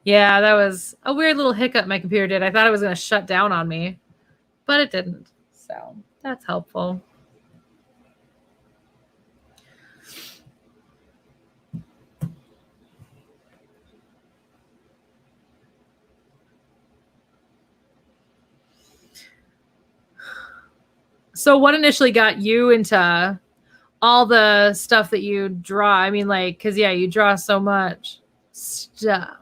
Yeah, that was a weird little hiccup my computer did. I thought it was going to shut down on me, but it didn't. So that's helpful. So what initially got you into all the stuff that you draw? I mean, like, because, yeah, you draw so much stuff.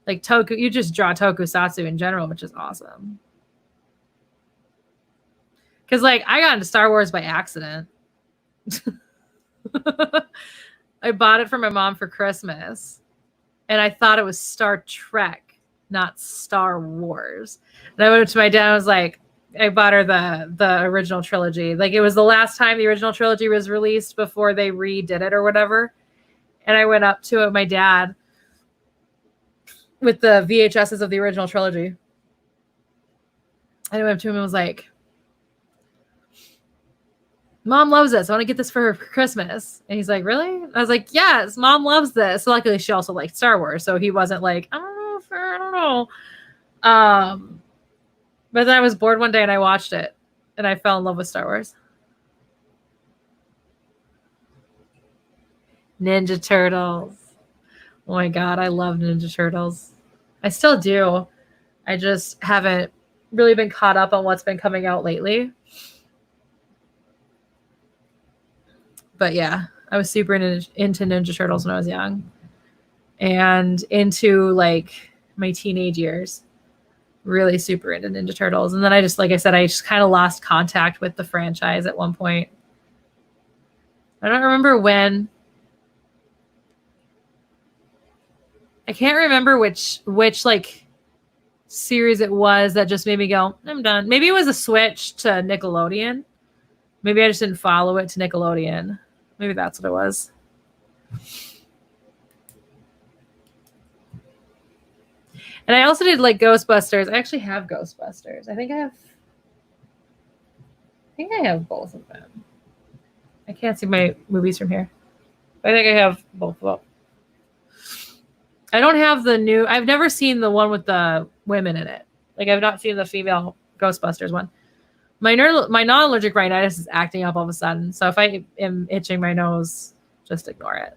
Like, you just draw tokusatsu in general, which is awesome. Because, like, I got into Star Wars by accident. I bought it for my mom for Christmas. And I thought it was Star Trek, not Star Wars. And I went to my dad and I was like, I bought her the original trilogy. Like, it was the last time the original trilogy was released before they redid it or whatever. And I went up to my dad with the VHSs of the original trilogy. And I went up to him and was like, Mom loves this. I want to get this for her for Christmas. And he's like, really? I was like, yes, Mom loves this. So luckily she also liked Star Wars. So he wasn't like, I don't know. But then I was bored one day and I watched it and I fell in love with Star Wars. Ninja Turtles. Oh my God, I love Ninja Turtles. I still do. I just haven't really been caught up on what's been coming out lately. But yeah, I was super into Ninja Turtles when I was young and into like my teenage years. Really super into Ninja Turtles. And then I just, like I said, I just kind of lost contact with the franchise at one point. I don't remember when. I can't remember which like series it was that just made me go, I'm done. Maybe it was a switch to Nickelodeon. Maybe I just didn't follow it to Nickelodeon. Maybe that's what it was. And I also did like Ghostbusters. I actually have Ghostbusters. I think I have both of them. I can't see my movies from here. I think I have both of them. I don't have the new. I've never seen the one with the women in it. Like I've not seen the female Ghostbusters one. My non-allergic rhinitis is acting up all of a sudden. So if I am itching my nose, just ignore it.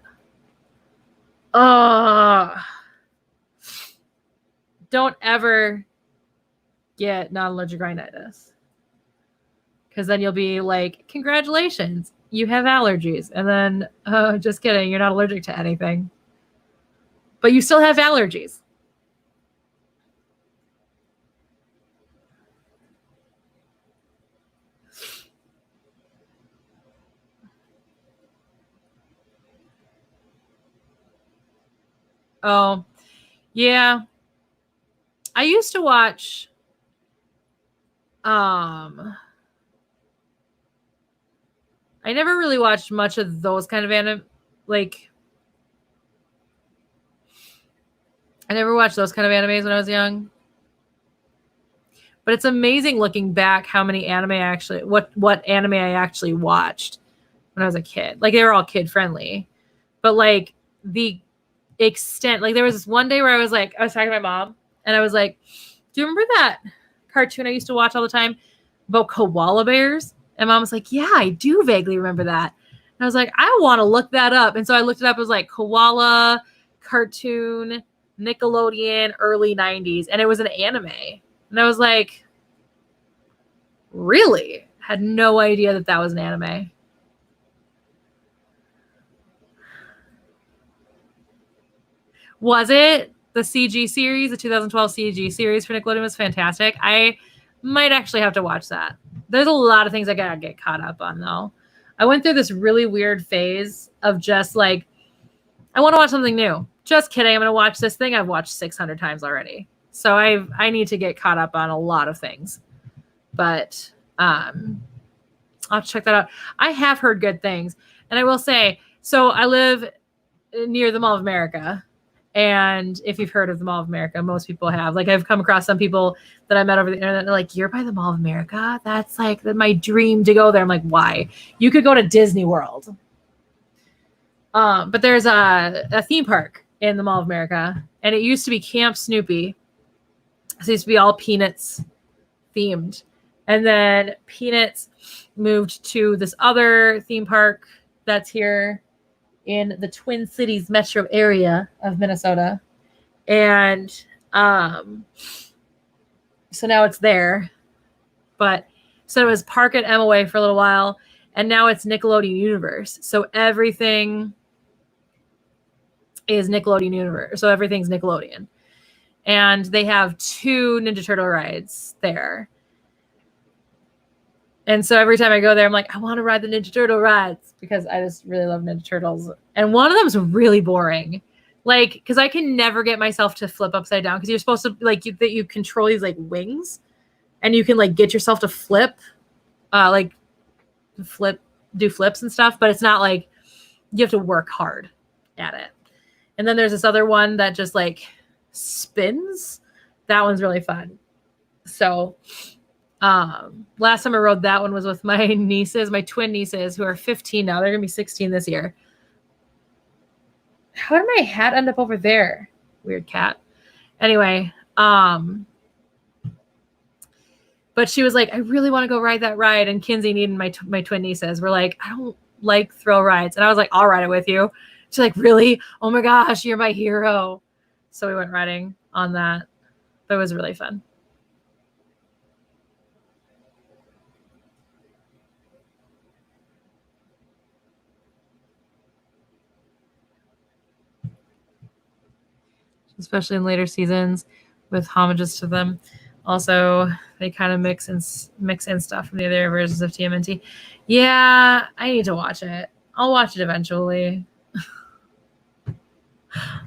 Don't ever get non-allergic rhinitis. Because then you'll be like, congratulations, you have allergies. And then, just kidding, you're not allergic to anything. But you still have allergies. Oh, yeah. I used to watch I never really watched much of those kind of anime. Like, I never watched those kind of animes when I was young. But it's amazing looking back how many anime I actually what anime I actually watched when I was a kid. Like they were all kid friendly. But like the extent, like there was this one day where I was talking to my mom and I was like, do you remember that cartoon I used to watch all the time about koala bears? And Mom was like, yeah, I do vaguely remember that. And I was like, I want to look that up. And so I looked it up. It was like koala cartoon, Nickelodeon, early 90s. And it was an anime. And I was like, really? Had no idea that that was an anime. Was it? The CG series, the 2012 CG series for Nickelodeon was fantastic. I might actually have to watch that. There's a lot of things I gotta get caught up on, though. I went through this really weird phase of just like, I want to watch something new. Just kidding. I'm going to watch this thing I've watched 600 times already. So I need to get caught up on a lot of things. But I'll have to check that out. I have heard good things. And I will say, so I live near the Mall of America. And if you've heard of the Mall of America, most people have. Like I've come across some people that I met over the internet. And they're like, you're by the Mall of America? That's like my dream to go there. I'm like, why? You could go to Disney World. But there's a theme park in the Mall of America, and it used to be Camp Snoopy. So it used to be all Peanuts themed. And then Peanuts moved to this other theme park that's here in the Twin Cities metro area of Minnesota. And so now it's there. But so it was Park at MOA for a little while, and now it's Nickelodeon Universe. So everything is Nickelodeon Universe. So everything's Nickelodeon. And they have 2 Ninja Turtle rides there. And so every time I go there, I'm like, I want to ride the Ninja Turtle rides because I just really love Ninja Turtles. And one of them is really boring. Like, because I can never get myself to flip upside down because you're supposed to, like, you control these, like, wings. And you can, like, get yourself to flip. Do flips and stuff. But it's not like you have to work hard at it. And then there's this other one that just, like, spins. That one's really fun. So Last time I rode that one was with my nieces, my twin nieces, who are 15 now. They're gonna be 16 this year. How did my hat end up over there? Weird cat. Anyway, but she was like, I really want to go ride that ride. And Kinsey and my twin nieces were like, I don't like thrill rides. And I was like, I'll ride it with you. She's like, really? Oh my gosh, you're my hero. So we went riding on that. But it was really fun. Especially in later seasons with homages to them. Also, they kind of mix in stuff from the other versions of TMNT. Yeah, I need to watch it. I'll watch it eventually.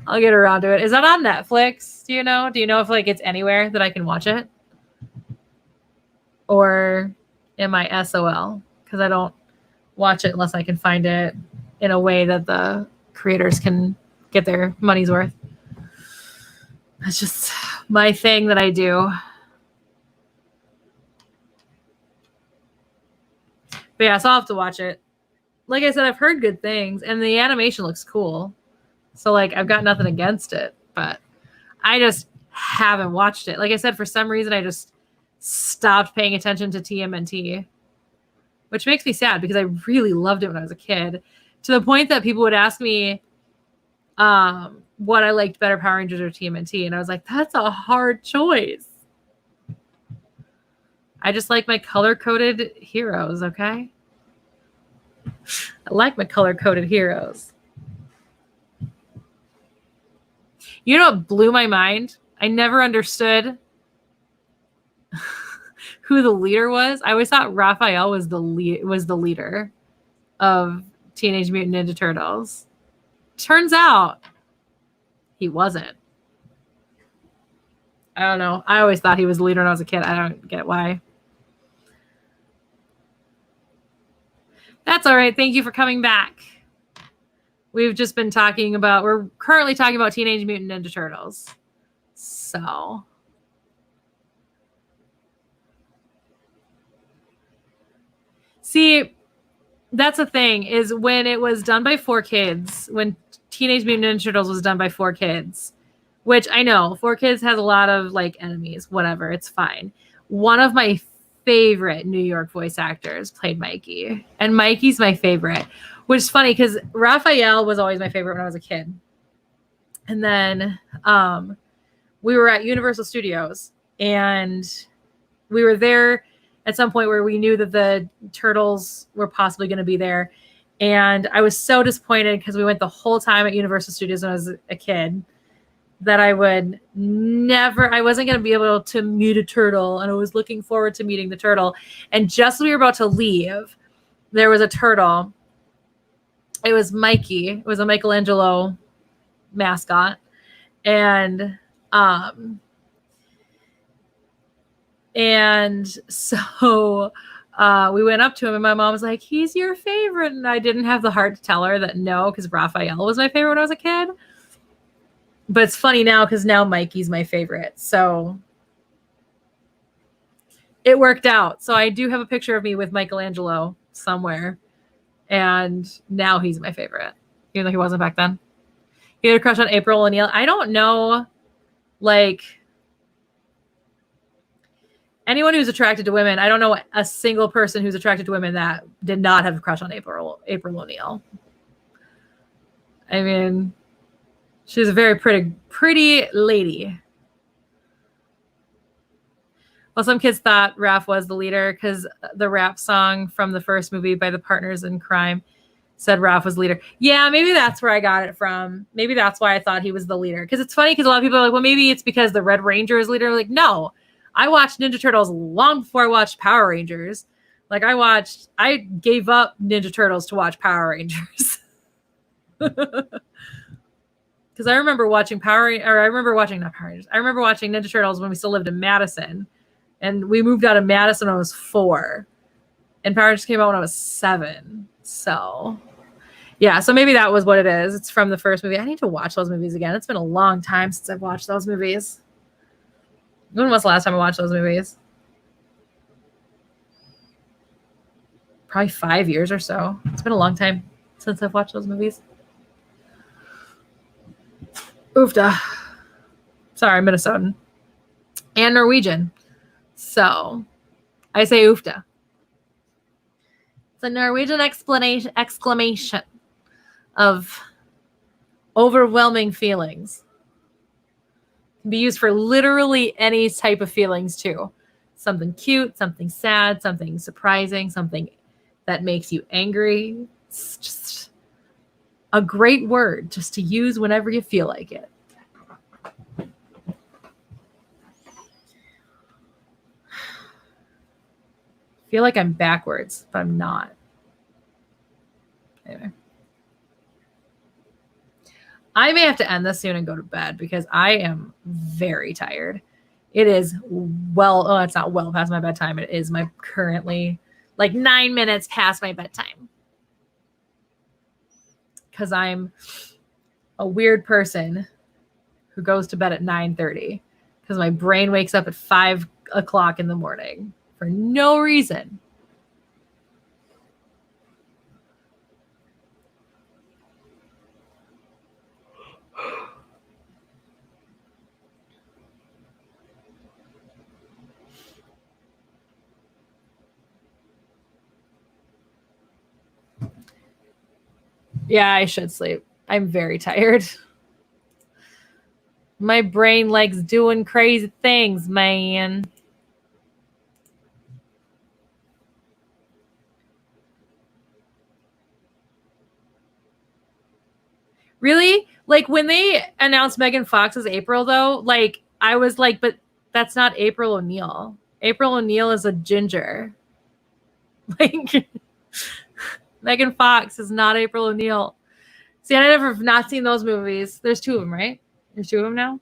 I'll get around to it. Is that on Netflix? Do you know? Do you know if like it's anywhere that I can watch it? Or am I SOL? Because I don't watch it unless I can find it in a way that the creators can get their money's worth. That's just my thing that I do. But yeah, so I'll have to watch it. Like I said, I've heard good things, and the animation looks cool. So, like, I've got nothing against it, but I just haven't watched it. Like I said, for some reason, I just stopped paying attention to TMNT, which makes me sad because I really loved it when I was a kid, to the point that people would ask me what I liked better, Power Rangers or TMNT, and I was like, that's a hard choice. I just like my color-coded heroes, okay? I like my color-coded heroes. You know what blew my mind? I never understood who the leader was. I always thought Raphael was the leader of Teenage Mutant Ninja Turtles. Turns out he wasn't. I don't know. I always thought he was the leader when I was a kid. I don't get why. That's all right. Thank you for coming back. We've just been we're currently talking about Teenage Mutant Ninja Turtles. So. See, that's the thing, is when it was done by 4Kids, when Teenage Mutant Ninja Turtles was done by 4Kids, which I know 4Kids has a lot of like enemies, whatever, it's fine. One of my favorite New York voice actors played Mikey, and Mikey's my favorite, which is funny because Raphael was always my favorite when I was a kid. And then we were at Universal Studios, and we were there at some point where we knew that the Turtles were possibly going to be there. And I was so disappointed because we went the whole time at Universal Studios when I was a kid that I wasn't going to be able to meet a turtle. And I was looking forward to meeting the turtle. And just as we were about to leave, there was a turtle. It was Mikey. It was a Michelangelo mascot. And so we went up to him, and my mom was like, he's your favorite. And I didn't have the heart to tell her that no, because Raphael was my favorite when I was a kid. But it's funny now because now Mikey's my favorite. So it worked out. So I do have a picture of me with Michelangelo somewhere. And now he's my favorite, even though he wasn't back then. He had a crush on April O'Neil. I don't know, like, anyone who's attracted to women. I don't know a single person who's attracted to women that did not have a crush on April O'Neil. I mean, she's a very pretty lady. Well, some kids thought Raph was the leader because the rap song from the first movie by the Partners in Crime said Raph was the leader. Yeah, maybe that's where I got it from. Maybe that's why I thought he was the leader. Because it's funny because a lot of people are like, well, maybe it's because the Red Ranger is leader. Like, no. I watched Ninja Turtles long before I watched Power Rangers. Like, I gave up Ninja Turtles to watch Power Rangers. Because I remember watching not Power Rangers. I remember watching Ninja Turtles when we still lived in Madison. And we moved out of Madison when I was 4. And Power Rangers came out when I was 7. So, yeah. So maybe that was what it is. It's from the first movie. I need to watch those movies again. It's been a long time since I've watched those movies. When was the last time I watched those movies? probably 5 years or so. It's been a long time since I've watched those movies. Oofda. Sorry, I'm Minnesotan. And Norwegian. So I say oofda. It's a Norwegian exclamation of overwhelming feelings. It can be used for literally any type of feelings too. Something cute, something sad, something surprising, something that makes you angry. It's just a great word just to use whenever you feel like it. I feel like I'm backwards, but I'm not. Anyway. I may have to end this soon and go to bed because I am very tired. It is it's not well past my bedtime. It is my currently like 9 minutes past my bedtime. Because I'm a weird person who goes to bed at 9:30 because my brain wakes up at 5 o'clock in the morning for no reason. Yeah, I should sleep. I'm very tired. My brain likes doing crazy things, man. Really? Like when they announced Megan Fox as April, though, like I was like, but that's not April O'Neil. April O'Neil is a ginger. Like Megan Fox is not April O'Neil. See, I never have not seen those movies. There's 2 of them, right? There's 2 of them now.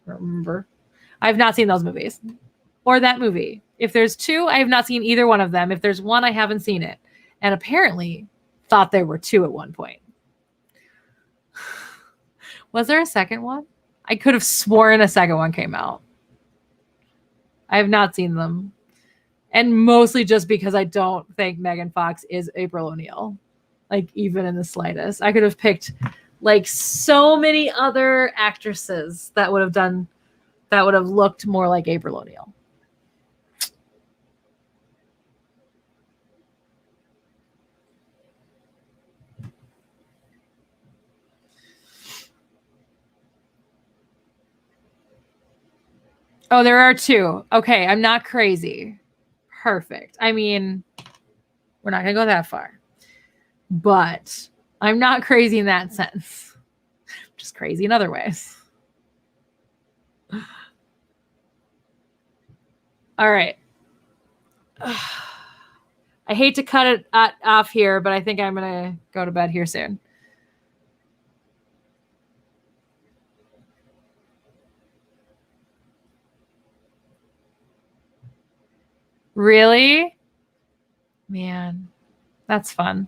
I don't remember. I've not seen those movies or that movie. If there's 2, I have not seen either one of them. If there's 1, I haven't seen it. And apparently thought there were 2 at one point. Was there a second one? I could have sworn a second one came out. I have not seen them. And mostly just because I don't think Megan Fox is April O'Neil. Like, even in the slightest. I could have picked, like, so many other actresses that would have looked more like April O'Neil. Oh, there are 2. Okay, I'm not crazy. Perfect. I mean, we're not going to go that far. But I'm not crazy in that sense. Just crazy in other ways. All right. I hate to cut it off here, but I think I'm going to go to bed here soon. Really? Man, that's fun.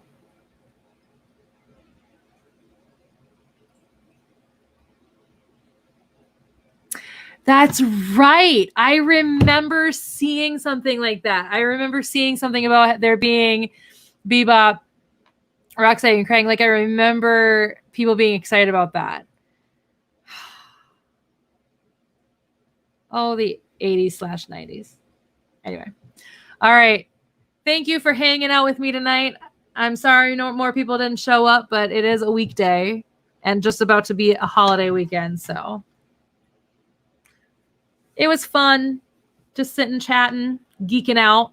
That's right. I remember seeing something like that. I remember seeing something about there being Bebop, Roxanne, and Krang. Like, I remember people being excited about that. Oh, the 80s/90s. Anyway. All right. Thank you for hanging out with me tonight. I'm sorry no more people didn't show up, but it is a weekday and just about to be a holiday weekend, so it was fun just sitting, chatting, geeking out.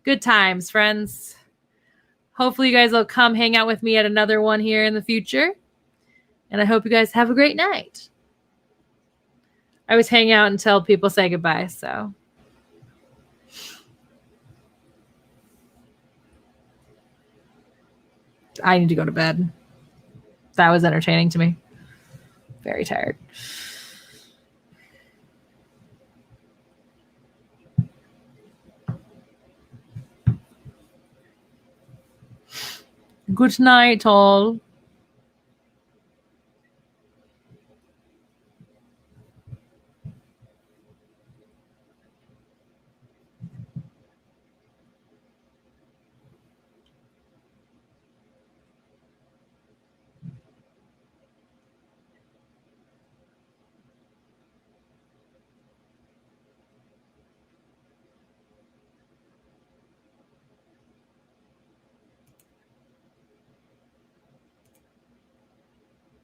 Good times, friends. Hopefully you guys will come hang out with me at another one here in the future. And I hope you guys have a great night. I always hang out until people say goodbye, so. I need to go to bed. That was entertaining to me. Very tired. Good night, all.